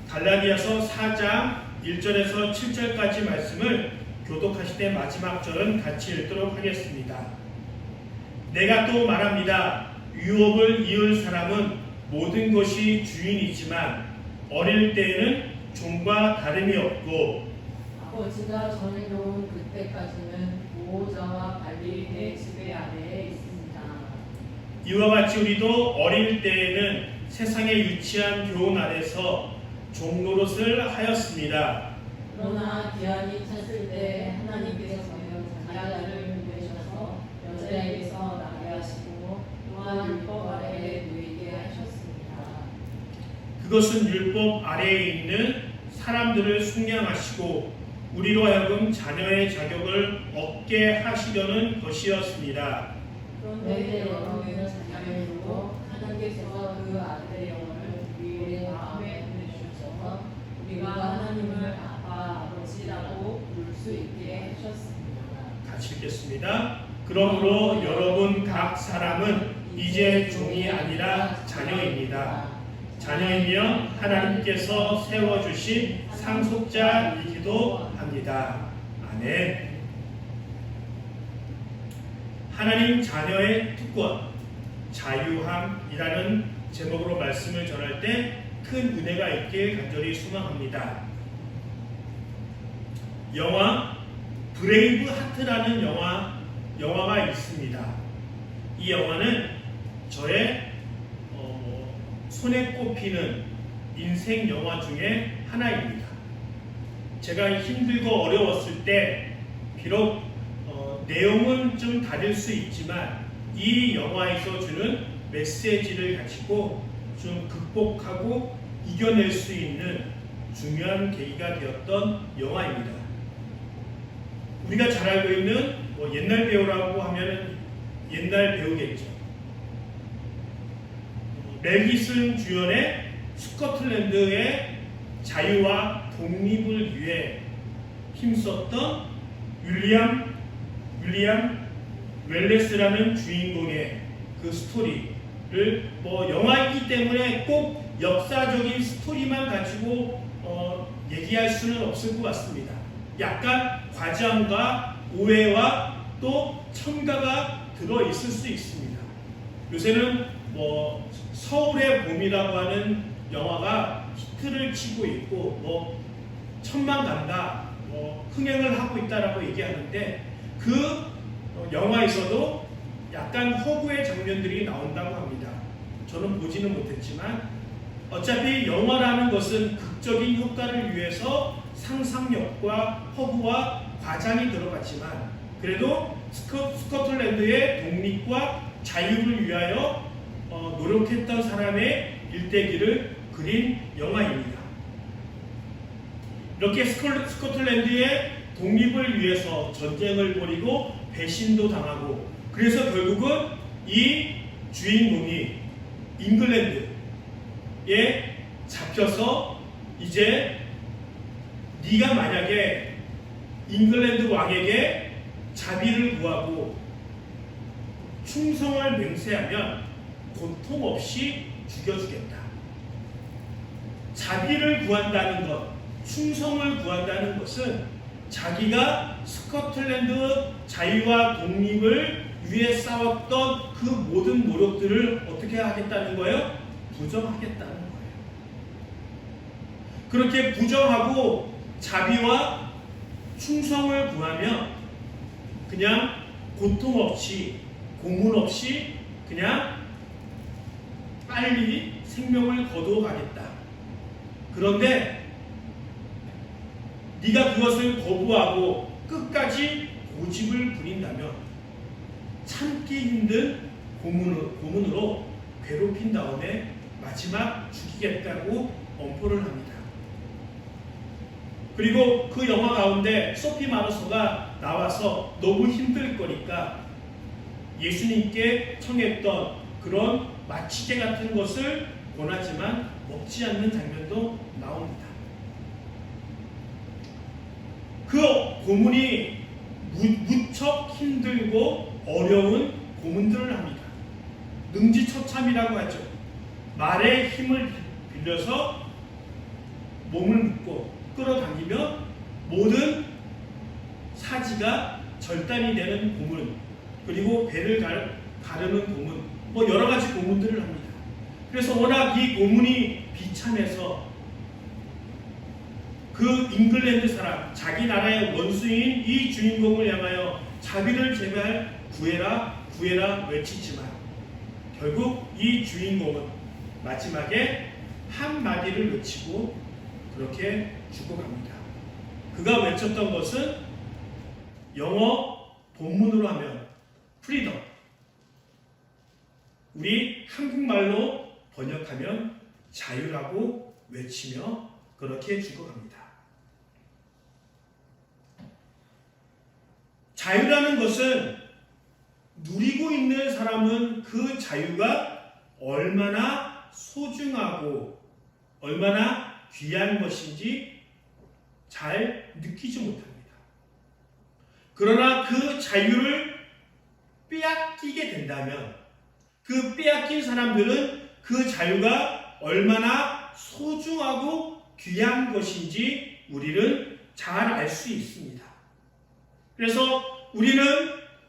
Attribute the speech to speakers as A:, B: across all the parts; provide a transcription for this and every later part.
A: 갈라디아서 4장 1절에서 7절까지 말씀을 교독하실 때 마지막 절은 같이 읽도록 하겠습니다. 내가 또 말합니다. 유업을 이을 사람은 모든 것이 주인이지만 어릴 때에는 종과 다름이 없고
B: 아버지가 정해놓은 그때까지는 보호자와 관리인의 지배 아래에 있습니다.
A: 이와 같이 우리도 어릴 때에는 세상에 유치한 교훈 아래서 종노릇을 하였습니다.
B: 그러나 기한이 찼을 때 하나님께서 자기 아들을 보내셔서 여자에게서 나게 하시고 또한 율법 아래에 놓이게 하셨습니다.
A: 그것은 율법 아래에 있는 사람들을 속량하시고 우리로 하여금 자녀의 자격을 얻게 하시려는 것이었습니다.
B: 그런데 여러분은 자녀이고 하나님께서 그 아들의 영혼을 우리의 마음에 보내주셔서 우리가 하나님을 아빠, 아버지라고 부를 수 있게 하셨습니다.
A: 같이 읽겠습니다. 그러므로 여러분 각 사람은 이제 종이 아니라 자녀입니다. 자녀이면 하나님께서 세워주신 상속자이기도 합니다. 아멘. 하나님 자녀의 특권, 자유함이라는 제목으로 말씀을 전할 때 큰 은혜가 있길 간절히 소망합니다. 영화 브레이브 하트라는 영화가 있습니다. 이 영화는 저의 손에 꼽히는 인생 영화 중에 하나입니다. 제가 힘들고 어려웠을 때 비록 내용은 좀 다를 수 있지만 이 영화에서 주는 메시지를 가지고 좀 극복하고 이겨낼 수 있는 중요한 계기가 되었던 영화입니다. 우리가 잘 알고 있는 옛날 배우라고 하면 옛날 배우겠죠. 멜 기슨 주연의 스코틀랜드의 자유와 독립을 위해 힘썼던 윌리엄 웰레스라는 주인공의 그 스토리를 영화이기 때문에 꼭 역사적인 스토리만 가지고 얘기할 수는 없을 것 같습니다. 약간 과장과 오해와 또 첨가가 들어있을 수 있습니다. 요새는 서울의 봄이라고 하는 영화가 히트를 치고 있고 천만간다 흥행을 하고 있다라고 얘기하는데 그 영화에서도 약간 허구의 장면들이 나온다고 합니다. 저는 보지는 못했지만 어차피 영화라는 것은 극적인 효과를 위해서 상상력과 허구와 과장이 들어갔지만 그래도 스코틀랜드의 독립과 자유를 위하여 노력했던 사람의 일대기를 그린 영화입니다. 이렇게 스코틀랜드의 독립을 위해서 전쟁을 벌이고 배신도 당하고 그래서 결국은 이 주인공이 잉글랜드에 잡혀서 이제 네가 만약에 잉글랜드 왕에게 자비를 구하고 충성을 맹세하면 고통 없이 죽여주겠다. 자비를 구한다는 것, 충성을 구한다는 것은 자기가 스코틀랜드 자유와 독립을 위해 싸웠던 그 모든 노력들을 어떻게 하겠다는 거예요? 부정하겠다는 거예요. 그렇게 부정하고 자비와 충성을 구하면 그냥 고통 없이 고문 없이 그냥 빨리 생명을 거두어 가겠다. 그런데 네가 그것을 거부하고 끝까지 고집을 부린다면 참기 힘든 고문으로 괴롭힌 다음에 마지막 죽이겠다고 엄포를 합니다. 그리고 그 영화 가운데 소피 마르소가 나와서 너무 힘들 거니까 예수님께 청했던 그런 마취제 같은 것을 권하지만 먹지 않는 장면도 나옵니다. 그 고문이 무척 힘들고 어려운 고문들을 합니다. 능지처참이라고 하죠. 말의 힘을 빌려서 몸을 묶고 끌어당기면 모든 사지가 절단이 되는 고문, 그리고 배를 가르는 고문, 뭐 여러 가지 고문들을 합니다. 그래서 워낙 이 고문이 비참해서 그 잉글랜드 사람, 자기 나라의 원수인 이 주인공을 향하여 자비를 제발 구해라 구해라 외치지만 결국 이 주인공은 마지막에 한마디를 외치고 그렇게 죽어갑니다. 그가 외쳤던 것은 영어 본문으로 하면 프리덤, 우리 한국말로 번역하면 자유라고 외치며 그렇게 죽어갑니다. 자유라는 것은 누리고 있는 사람은 그 자유가 얼마나 소중하고 얼마나 귀한 것인지 잘 느끼지 못합니다. 그러나 그 자유를 빼앗기게 된다면 그 빼앗긴 사람들은 그 자유가 얼마나 소중하고 귀한 것인지 우리는 잘 알 수 있습니다. 그래서 우리는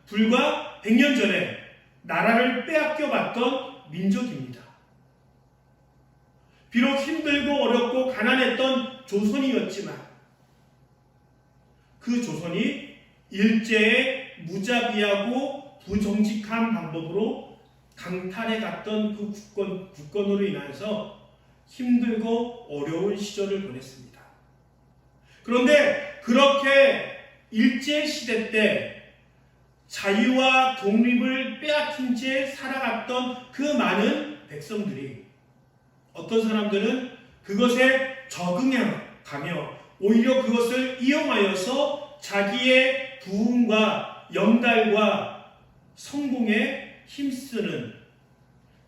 A: 불과 100년 전에 나라를 빼앗겨봤던 민족입니다. 비록 힘들고 어렵고 가난했던 조선이었지만 그 조선이 일제의 무자비하고 부정직한 방법으로 강탈해 갔던 그 국권으로 인해서 힘들고 어려운 시절을 보냈습니다. 그런데 그렇게 일제시대 때 자유와 독립을 빼앗긴 채 살아갔던 그 많은 백성들이 어떤 사람들은 그것에 적응하며 오히려 그것을 이용하여서 자기의 부흥과 영달과 성공에 힘쓰는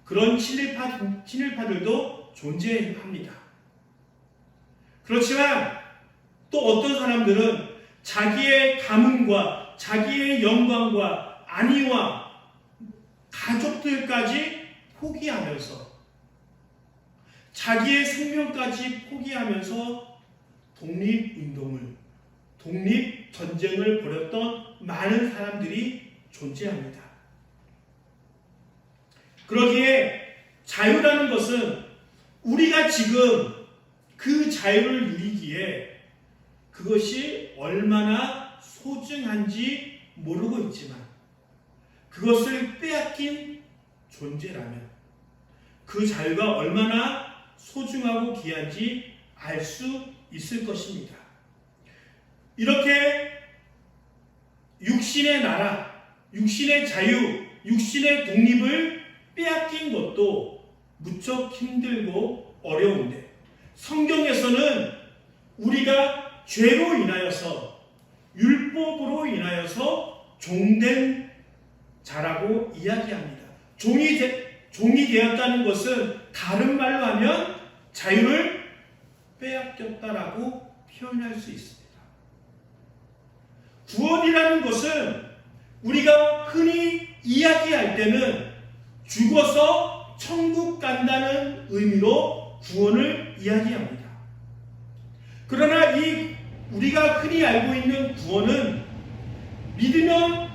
A: 그런 친일파들도 존재합니다. 그렇지만 또 어떤 사람들은 자기의 가문과 자기의 영광과 안위와 가족들까지 포기하면서 자기의 생명까지 포기하면서 독립운동을, 독립전쟁을 벌였던 많은 사람들이 존재합니다. 그러기에 자유라는 것은 우리가 지금 그 자유를 누리기에 그것이 얼마나 소중한지 모르고 있지만 그것을 빼앗긴 존재라면 그 자유가 얼마나 소중하고 귀한지 알 수 있을 것입니다. 이렇게 육신의 나라, 육신의 자유, 육신의 독립을 빼앗긴 것도 무척 힘들고 어려운데 성경에서는 우리가 죄로 인하여서 율법으로 인하여서 종된 자라고 이야기합니다. 종이 되었다는 것은 다른 말로 하면 자유를 빼앗겼다라고 표현할 수 있습니다. 구원이라는 것은 우리가 흔히 이야기할 때는 죽어서 천국 간다는 의미로 구원을 이야기합니다. 그러나 이 우리가 흔히 알고 있는 구원은 믿으면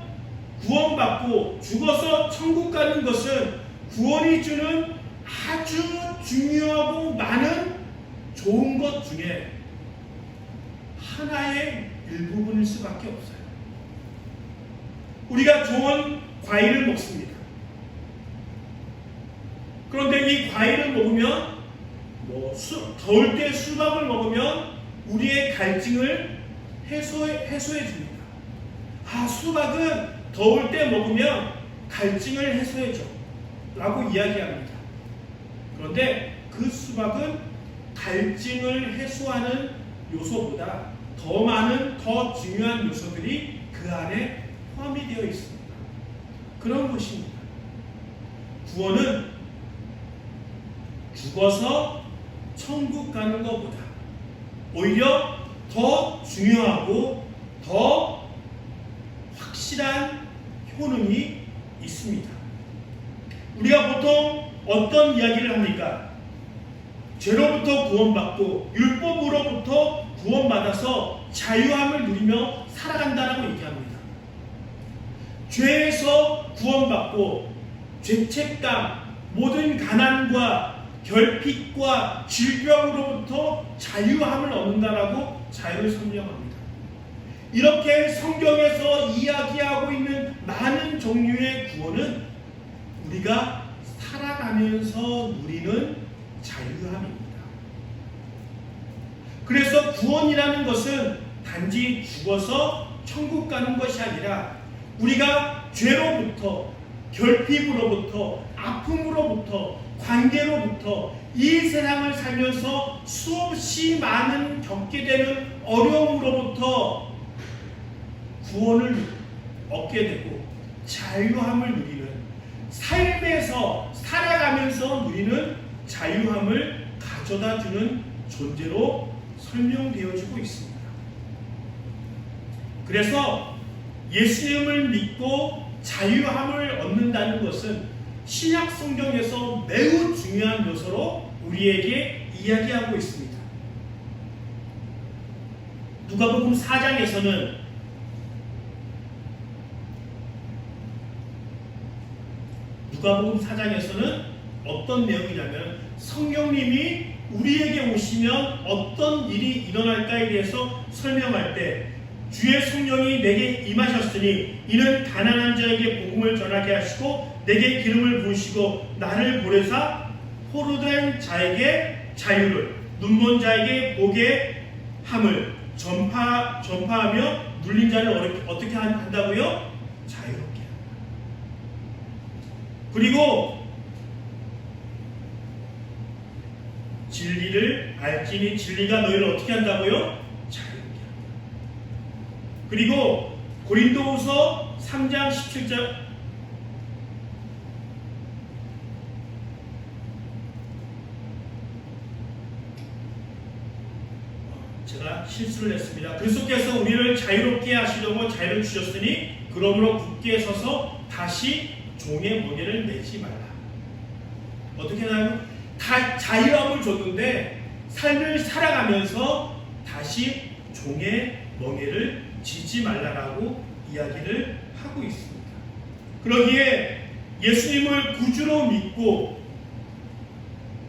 A: 구원받고 죽어서 천국 가는 것은 구원이 주는 아주 중요하고 많은 좋은 것 중에 하나의 일부분일 수밖에 없어요. 우리가 좋은 과일을 먹습니다. 그런데 이 과일을 먹으면 더울 때 수박을 먹으면 우리의 갈증을 해소해 줍니다. 수박은 더울 때 먹으면 갈증을 해소해 줘 라고 이야기합니다. 그런데 그 수박은 갈증을 해소하는 요소보다 더 많은 더 중요한 요소들이 그 안에 포함이 되어 있습니다. 그런 것입니다. 구원은 죽어서 천국 가는 것보다 오히려 더 중요하고 더 확실한 효능이 있습니다. 우리가 보통 어떤 이야기를 합니까? 죄로부터 구원받고 율법으로 구원받아서 자유함을 누리며 살아간다라고 얘기합니다. 죄에서 구원받고 죄책감, 모든 가난과 결핍과 질병으로부터 자유함을 얻는다라고 자유를 설명합니다. 이렇게 성경에서 이야기하고 있는 많은 종류의 구원은 우리가 살아가면서 누리는 자유함입니다. 그래서 구원이라는 것은 단지 죽어서 천국 가는 것이 아니라 우리가 죄로부터, 결핍으로부터, 아픔으로부터, 관계로부터 이 세상을 살면서 수없이 많은 겪게 되는 어려움으로부터 구원을 얻게 되고 자유함을 누리는, 삶에서 살아가면서 누리는 자유함을 가져다 주는 존재로 설명되어지고 있습니다. 그래서 예수님을 믿고 자유함을 얻는다는 것은 신약 성경에서 매우 중요한 요소로 우리에게 이야기하고 있습니다. 누가복음 4장에서는 어떤 내용이냐면 성령님이 우리에게 오시면 어떤 일이 일어날까에 대해서 설명할 때 주의 성령이 내게 임하셨으니 이는 가난한 자에게 복음을 전하게 하시고 내게 기름을 부으시고 나를 보내사 포로된 자에게 자유를, 눈먼 자에게 보게 함을 전파하며 눌린 자를 어떻게 한다고요? 자유롭게 한다. 그리고 진리를 알지니 진리가 너희를 어떻게 한다고요? 자유롭게 한다. 그리고 고린도후서 3장 17절 제가 실수를 했습니다. 그리스도께서 우리를 자유롭게 하시려고 자유를 주셨으니 그러므로 굳게 서서 다시 종의 멍에를 매지 말라. 어떻게 하나요? 다 자유함을 줬는데 삶을 살아가면서 다시 종의 멍에를 지지 말라라고 이야기를 하고 있습니다. 그러기에 예수님을 구주로 믿고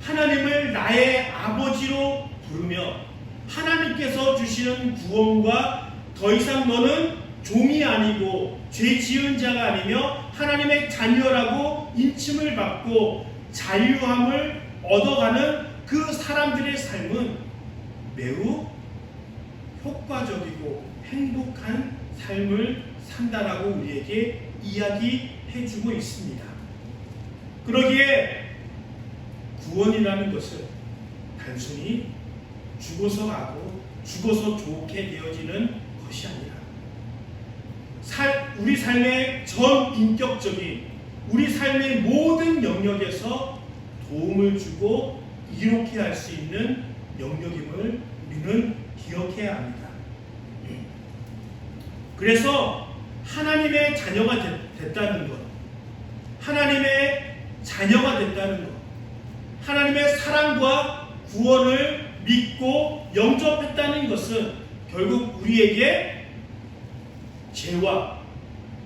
A: 하나님을 나의 아버지로 부르며 하나님께서 주시는 구원과 더 이상 너는 종이 아니고 죄 지은 자가 아니며 하나님의 자녀라고 인침을 받고 자유함을 얻어가는 그 사람들의 삶은 매우 효과적이고 행복한 삶을 산다라고 우리에게 이야기해주고 있습니다. 그러기에 구원이라는 것은 단순히 죽어서 가고 죽어서 좋게 되어지는 것이 아니라 우리 삶의 전 인격적인 우리 삶의 모든 영역에서 도움을 주고 이롭게 할 수 있는 영역임을 우리는 기억해야 합니다. 그래서 하나님의 자녀가 됐다는 것, 하나님의 자녀가 됐다는 것, 하나님의 사랑과 구원을 믿고 영접했다는 것은 결국 우리에게 죄와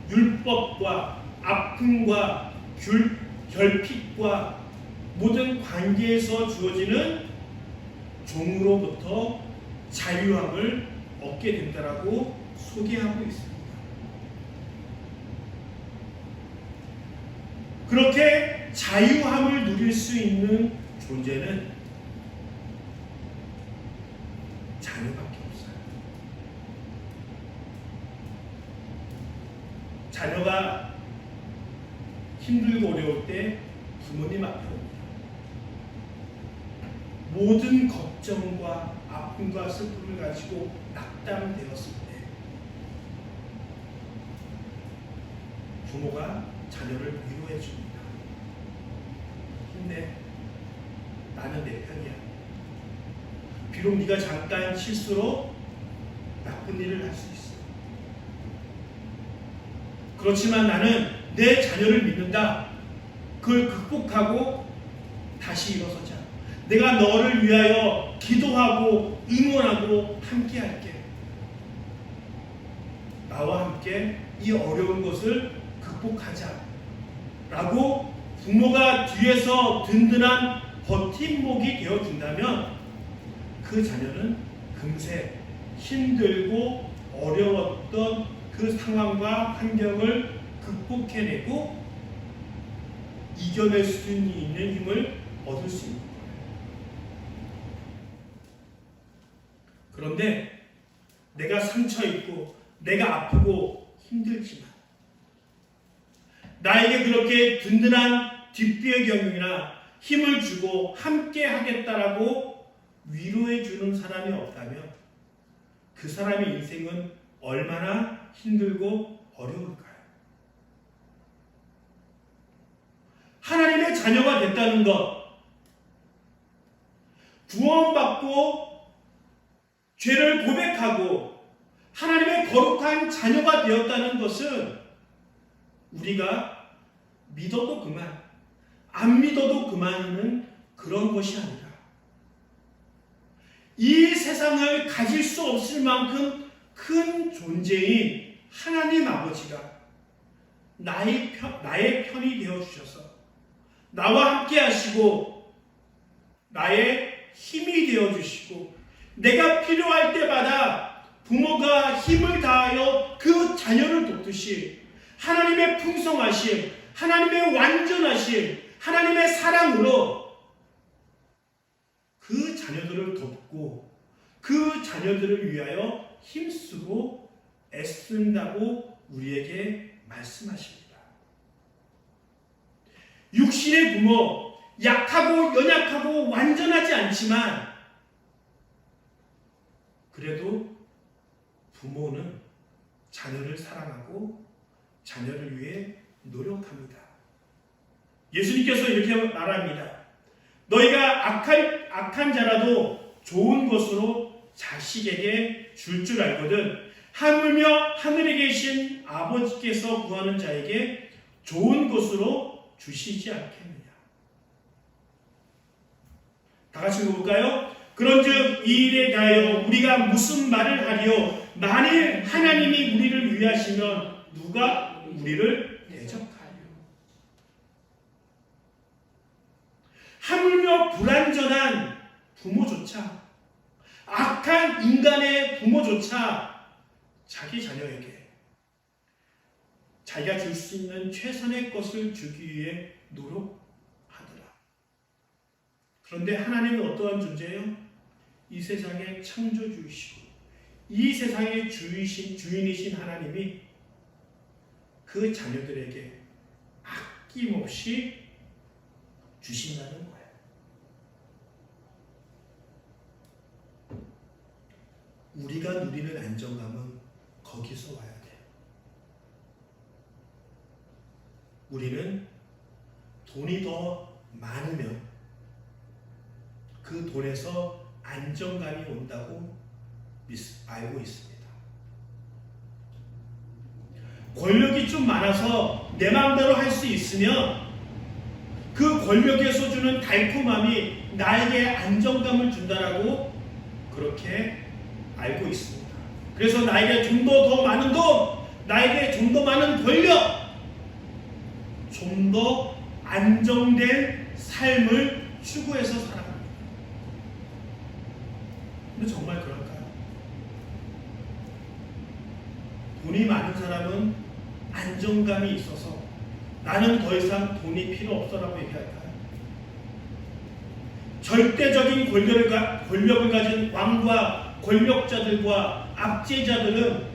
A: 율법과 아픔과 결핍과 모든 관계에서 주어지는 종으로부터 자유함을 얻게 된다라고 소개하고 있습니다. 그렇게 자유함을 누릴 수 있는 존재는 자녀밖에 없어요. 자녀가 힘들고 어려울 때 부모님 앞에 옵니다. 모든 걱정과 아픔과 슬픔을 가지고 낙담되었을 때 부모가 자녀를 위로해 줍니다. 힘내. 나는 내 편이야. 비록 네가 잠깐 실수로 나쁜 일을 할 수 있어. 그렇지만 나는 내 자녀를 믿는다. 그걸 극복하고 다시 일어서자. 내가 너를 위하여 기도하고 응원하고 함께 할게. 나와 함께 이 어려운 것을 극복하자 라고 부모가 뒤에서 든든한 버팀목이 되어준다면 그 자녀는 금세 힘들고 어려웠던 그 상황과 환경을 극복해내고 이겨낼 수 있는 힘을 얻을 수 있는 거예요. 그런데 내가 상처 있고 내가 아프고 힘들지만 나에게 그렇게 든든한 뒷배의 경륜이나 힘을 주고 함께 하겠다라고 위로해 주는 사람이 없다면 그 사람의 인생은 얼마나 힘들고 어려울까요? 하나님의 자녀가 됐다는 것, 구원받고 죄를 고백하고 하나님의 거룩한 자녀가 되었다는 것은 우리가 믿어도 그만, 안 믿어도 그만은 그런 것이 아니라 이 세상을 가질 수 없을 만큼 큰 존재인 하나님 아버지가 나의 편이 되어주셔서 나와 함께 하시고 나의 힘이 되어주시고 내가 필요할 때마다 부모가 힘을 다하여 그 자녀를 돕듯이 하나님의 풍성하심, 하나님의 완전하심, 하나님의 사랑으로 그 자녀들을 돕고 그 자녀들을 위하여 힘쓰고 애쓴다고 우리에게 말씀하십니다. 육신의 부모, 약하고 연약하고 완전하지 않지만 그래도 부모는 자녀를 사랑하고 자녀를 위해 노력합니다. 예수님께서 이렇게 말합니다. 너희가 악한 자라도 좋은 것으로 자식에게 줄 줄 알거든 하물며 하늘에 계신 아버지께서 구하는 자에게 좋은 것으로 주시지 않겠느냐. 다 같이 읽어볼까요? 그런즉 이 일에 대하여 우리가 무슨 말을 하리요? 만일 하나님이 우리를 위하시면 누가 우리를 대적하리요? 하물며 불완전한 부모조차, 악한 인간의 부모조차 자기 자녀에게 자기가 줄 수 있는 최선의 것을 주기 위해 노력하더라. 그런데 하나님은 어떠한 존재예요? 이 세상의 창조주이시고 이 세상의 주인이신 하나님이 그 자녀들에게 아낌없이 주신다는 거예요. 우리가 누리는 안정감은 거기서 와야 돼요. 우리는 돈이 더 많으면 그 돈에서 안정감이 온다고 알고 있습니다. 권력이 좀 많아서 내 마음대로 할 수 있으면 그 권력에서 주는 달콤함이 나에게 안정감을 준다라고 그렇게 알고 있습니다. 그래서 나에게 좀 더 많은 돈, 나에게 좀 더 많은 권력, 좀 더 안정된 삶을 추구해서 살아갑니다. 근데 정말 그럴까요? 돈이 많은 사람은 안정감이 있어서 나는 더 이상 돈이 필요 없어라고 얘기할까요? 절대적인 권력을 가진 왕과 권력자들과 압제자들은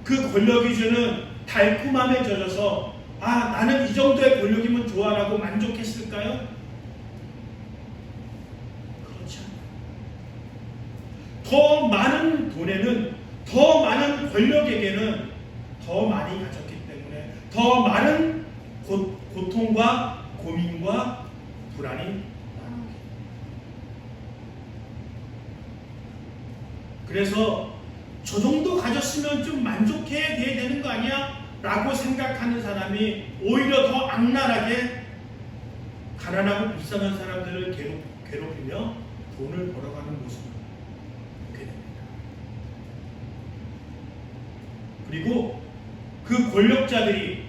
A: 그 권력이 주는 달콤함에 젖어서 나는 이 정도의 권력이면 좋아라고 만족했을까요? 그렇지 않아요. 더 많은 돈에는, 더 많은 권력에게는 더 많이 가졌기 때문에 더 많은 고통과 고민과 불안이 따라오게. 그래서 저 정도 가졌으면 좀 만족해야 되는 거 아니야? 라고 생각하는 사람이 오히려 더 악랄하게 가난하고 불쌍한 사람들을 괴롭히며 돈을 벌어가는 모습을 보게 됩니다. 그리고 그 권력자들이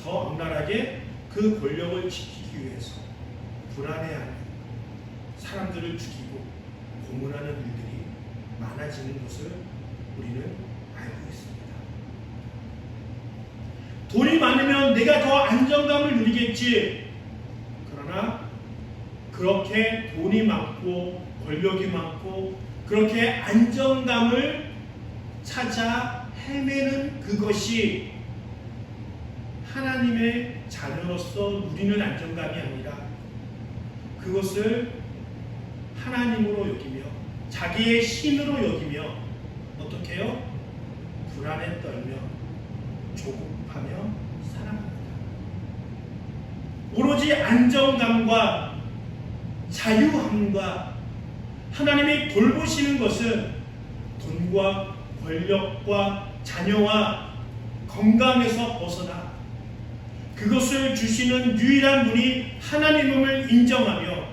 A: 더 악랄하게 그 권력을 지키기 위해서 불안해하는 사람들을 죽이고 고문하는 일들이 많아지는 것을 우리는 알고 있습니다. 돈이 많으면 내가 더 안정감을 누리겠지. 그러나 그렇게 돈이 많고 권력이 많고 그렇게 안정감을 찾아 헤매는 그것이 하나님의 자녀로서 누리는 안정감이 아니라 그것을 하나님으로 여기며 자기의 신으로 여기며 어떻게 해요? 불안에 떨며 조급하며 살아갑니다. 오로지 안정감과 자유함과 하나님이 돌보시는 것은 돈과 권력과 자녀와 건강에서 벗어나 그것을 주시는 유일한 분이 하나님임을 인정하며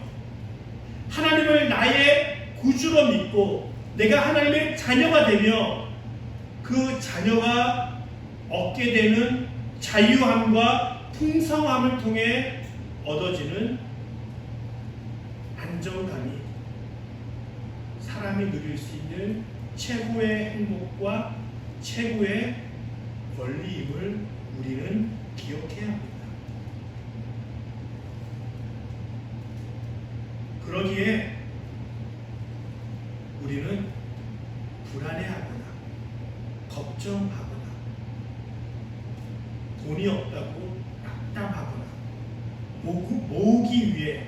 A: 하나님을 나의 구주로 믿고 내가 하나님의 자녀가 되며 그 자녀가 얻게 되는 자유함과 풍성함을 통해 얻어지는 안정감이 사람이 누릴 수 있는 최고의 행복과 최고의 권리임을 우리는 기억해야 합니다. 그러기에 우리는 불안해하거나 걱정하거나 돈이 없다고 낙담하거나 모으기 위해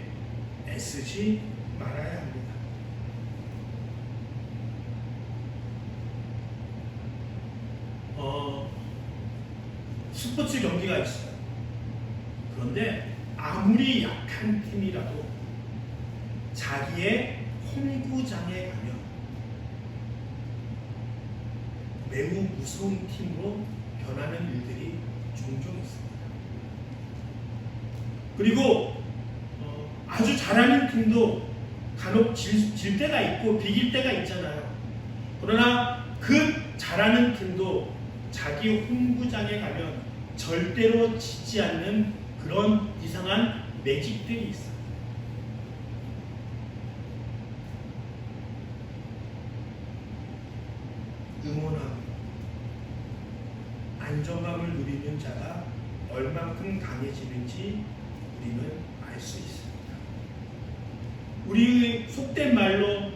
A: 애쓰지 말아야 합니다. 스포츠 경기가 있어요. 그런데 아무리 약한 팀이라도 자기의 홈구장에 가면 매우 무서운 팀으로 변하는 일들이 종종 있습니다. 그리고 아주 잘하는 팀도 간혹 질 때가 있고 비길 때가 있잖아요. 그러나 그 잘하는 팀도 자기 홈구장에 가면 절대로 지지 않는 그런 이상한 매직들이 있어요. 응원하고 안정감을 누리는 자가 얼만큼 강해지는지 우리는 알 수 있습니다. 우리 속된 말로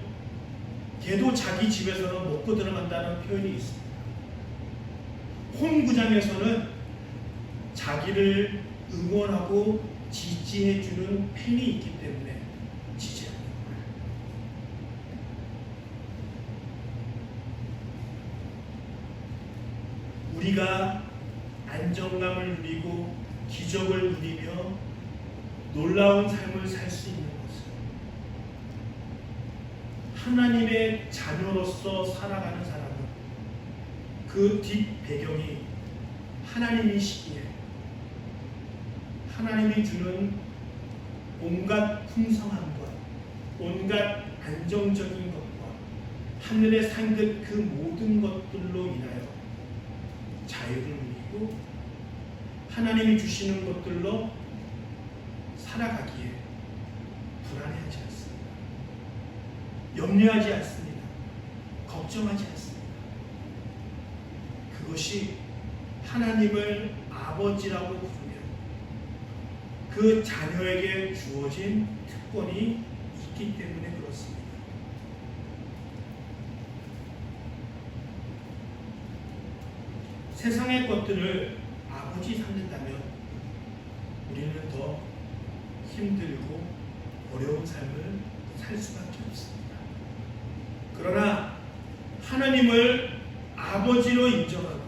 A: 개도 자기 집에서는 먹고 들어간다는 표현이 있습니다. 홈구장에서는 자기를 응원하고 지지해주는 팬이 있기 때문에 지지합니다. 우리가 안정감을 누리고 기적을 누리며 놀라운 삶을 살 수 있는 것은 하나님의 자녀로서 살아가는 사람은 그 뒷 배경이 하나님이시기에 하나님이 주는 온갖 풍성함과 온갖 안정적인 것과 하늘의 상급 그 모든 것들로 인하여 자유를 누리고 하나님이 주시는 것들로 살아가기에 불안해하지 않습니다. 염려하지 않습니다. 걱정하지 않습니다. 그것이 하나님을 아버지라고 부르며 그 자녀에게 주어진 특권이 있기 때문에 그렇습니다. 세상의 것들을 아버지 삼는다면 우리는 더 힘들고 어려운 삶을 살 수밖에 없습니다. 그러나 하나님을 아버지로 인정하고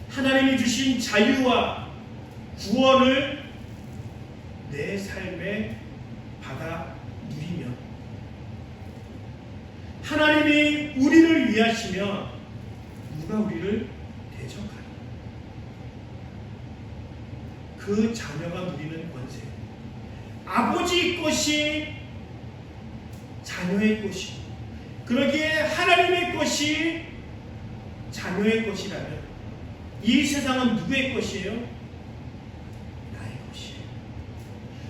A: 하나님이 주신 자유와 구원을 내 삶에 받아 누리며 하나님이 우리를 위하시며 누가 우리를 대적하리? 그 자녀가 누리는 권세, 아버지 것이 자녀의 것이, 그러기에 하나님의 것이 자녀의 것이라면 이 세상은 누구의 것이에요? 나의 것이에요.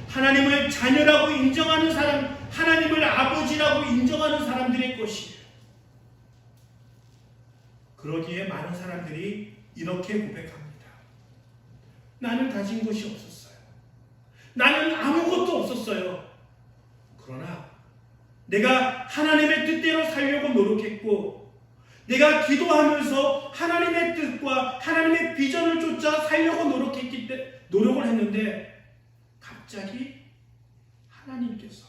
A: 하나님을 자녀라고 인정하는 사람, 하나님을 아버지라고 인정하는 사람들의 것이에요. 그러기에 많은 사람들이 이렇게 고백합니다. 나는 가진 것이 없었어요. 나는 아무것도 없었어요. 그러나 내가 하나님의 뜻대로 살려고 노력했고, 내가 기도하면서 하나님의 뜻과 하나님의 비전을 쫓아 살려고 노력을 했는데 갑자기 하나님께서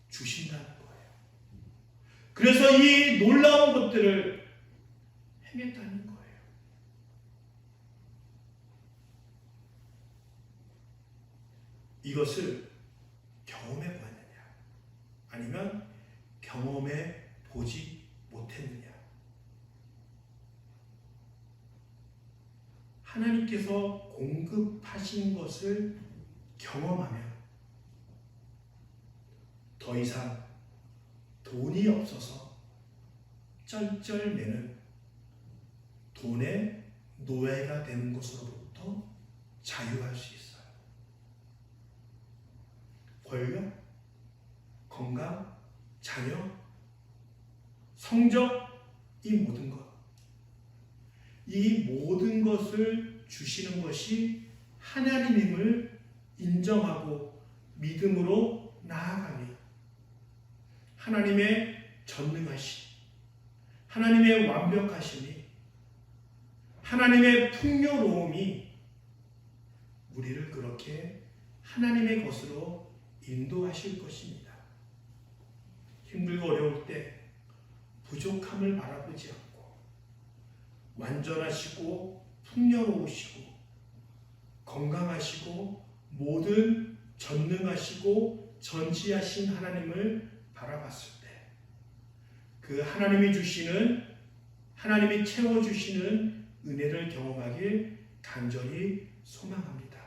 A: 주신다는 거예요. 그래서 이 놀라운 것들을 행했다는 거예요. 이것을 경험해 보았느냐? 아니면 경험해 보지 못했느냐? 하나님께서 공급하신 것을 경험하면 더 이상 돈이 없어서 쩔쩔매는 돈의 노예가 되는 것으로부터 자유할 수 있어요. 권력, 건강, 자녀, 성적, 이 모든 것. 이 모든 것을 주시는 것이 하나님임을 인정하고 믿음으로 나아가며 하나님의 전능하심, 하나님의 완벽하심이, 하나님의 풍요로움이 우리를 그렇게 하나님의 것으로 인도하실 것입니다. 힘들고 어려울 때 부족함을 바라보지 않고 완전하시고 풍요로우시고 건강하시고 모든 전능하시고 전지하신 하나님을 바라봤을 때 그 하나님이 주시는, 하나님이 채워주시는 은혜를 경험하길 간절히 소망합니다.